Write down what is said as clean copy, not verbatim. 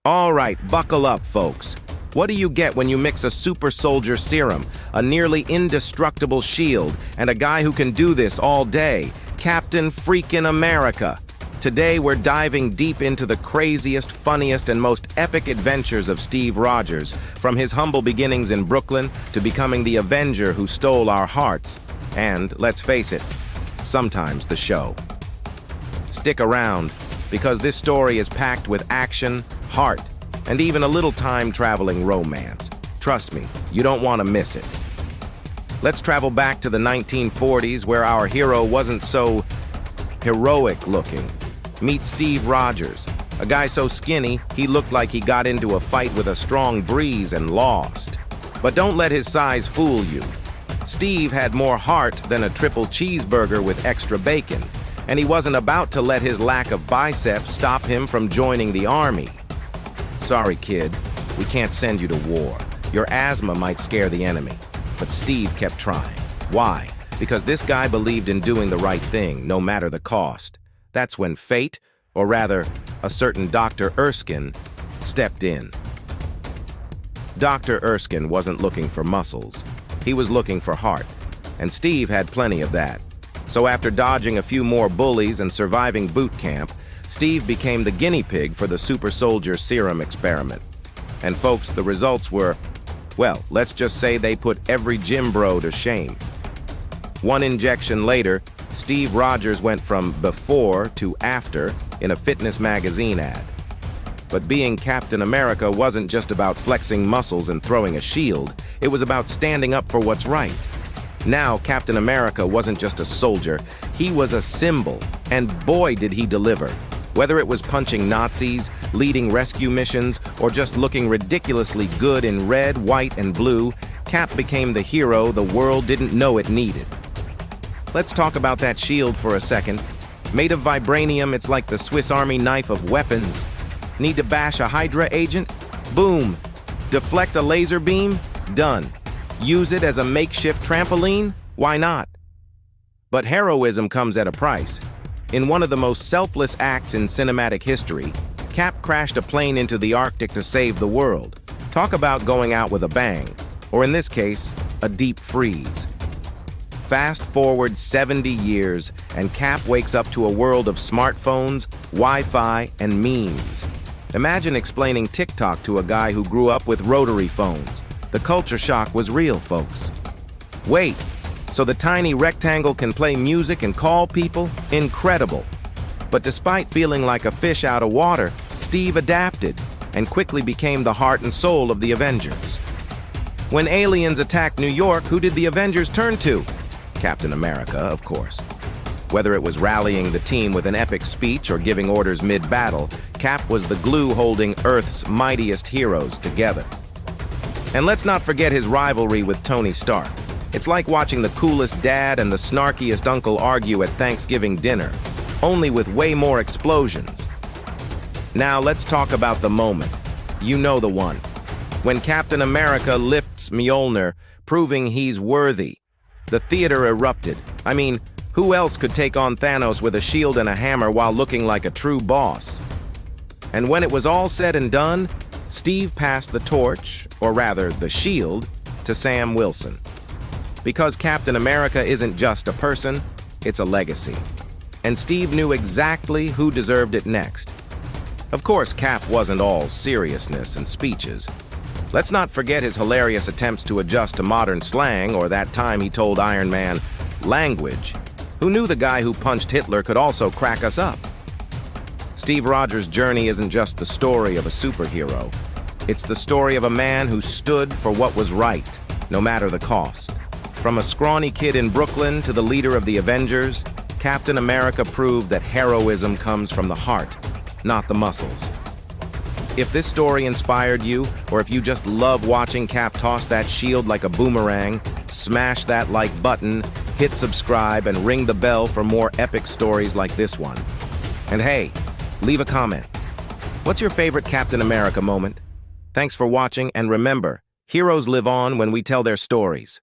All right, buckle up, folks. What do you get when you mix a super soldier serum, a nearly indestructible shield, and a guy who can do this all day? Captain freaking America. Today, we're diving deep into the craziest, funniest, and most epic adventures of Steve Rogers, from his humble beginnings in Brooklyn to becoming the Avenger who stole our hearts, and, let's face it, sometimes the show. Stick around, because this story is packed with action, heart, and even a little time-traveling romance. Trust me, you don't want to miss it. Let's travel back to the 1940s, where our hero wasn't so heroic-looking. Meet Steve Rogers, a guy so skinny he looked like he got into a fight with a strong breeze and lost. But don't let his size fool you. Steve had more heart than a triple cheeseburger with extra bacon, and he wasn't about to let his lack of biceps stop him from joining the army. Sorry, kid, we can't send you to war. Your asthma might scare the enemy. But Steve kept trying. Why? Because this guy believed in doing the right thing, no matter the cost. That's when fate, or rather, a certain Dr. Erskine, stepped in. Dr. Erskine wasn't looking for muscles. He was looking for heart, and Steve had plenty of that. So after dodging a few more bullies and surviving boot camp, Steve became the guinea pig for the super soldier serum experiment. And folks, the results were, well, let's just say they put every gym bro to shame. One injection later, Steve Rogers went from before to after in a fitness magazine ad. But being Captain America wasn't just about flexing muscles and throwing a shield. It was about standing up for what's right. Now, Captain America wasn't just a soldier. He was a symbol, and boy did he deliver. Whether it was punching Nazis, leading rescue missions, or just looking ridiculously good in red, white, and blue, Cap became the hero the world didn't know it needed. Let's talk about that shield for a second. Made of vibranium, it's like the Swiss Army knife of weapons. Need to bash a Hydra agent? Boom. Deflect a laser beam? Done. Use it as a makeshift trampoline? Why not? But heroism comes at a price. In one of the most selfless acts in cinematic history, Cap crashed a plane into the Arctic to save the world. Talk about going out with a bang, or in this case, a deep freeze. Fast forward 70 years, and Cap wakes up to a world of smartphones, Wi-Fi, and memes. Imagine explaining TikTok to a guy who grew up with rotary phones. The culture shock was real, folks. Wait, so the tiny rectangle can play music and call people? Incredible. But despite feeling like a fish out of water, Steve adapted and quickly became the heart and soul of the Avengers. When aliens attacked New York, who did the Avengers turn to? Captain America, of course. Whether it was rallying the team with an epic speech or giving orders mid-battle, Cap was the glue holding Earth's mightiest heroes together. And let's not forget his rivalry with Tony Stark. It's like watching the coolest dad and the snarkiest uncle argue at Thanksgiving dinner, only with way more explosions. Now let's talk about the moment. You know the one. When Captain America lifts Mjolnir, proving he's worthy. The theater erupted. I mean, who else could take on Thanos with a shield and a hammer while looking like a true boss? And when it was all said and done, Steve passed the torch, or rather the shield, to Sam Wilson. Because Captain America isn't just a person, it's a legacy. And Steve knew exactly who deserved it next. Of course, Cap wasn't all seriousness and speeches. Let's not forget his hilarious attempts to adjust to modern slang, or that time he told Iron Man, "Language." Who knew the guy who punched Hitler could also crack us up? Steve Rogers' journey isn't just the story of a superhero. It's the story of a man who stood for what was right, no matter the cost. From a scrawny kid in Brooklyn to the leader of the Avengers, Captain America proved that heroism comes from the heart, not the muscles. If this story inspired you, or if you just love watching Cap toss that shield like a boomerang, smash that like button, hit subscribe, and ring the bell for more epic stories like this one. And hey, leave a comment. What's your favorite Captain America moment? Thanks for watching, and remember, heroes live on when we tell their stories.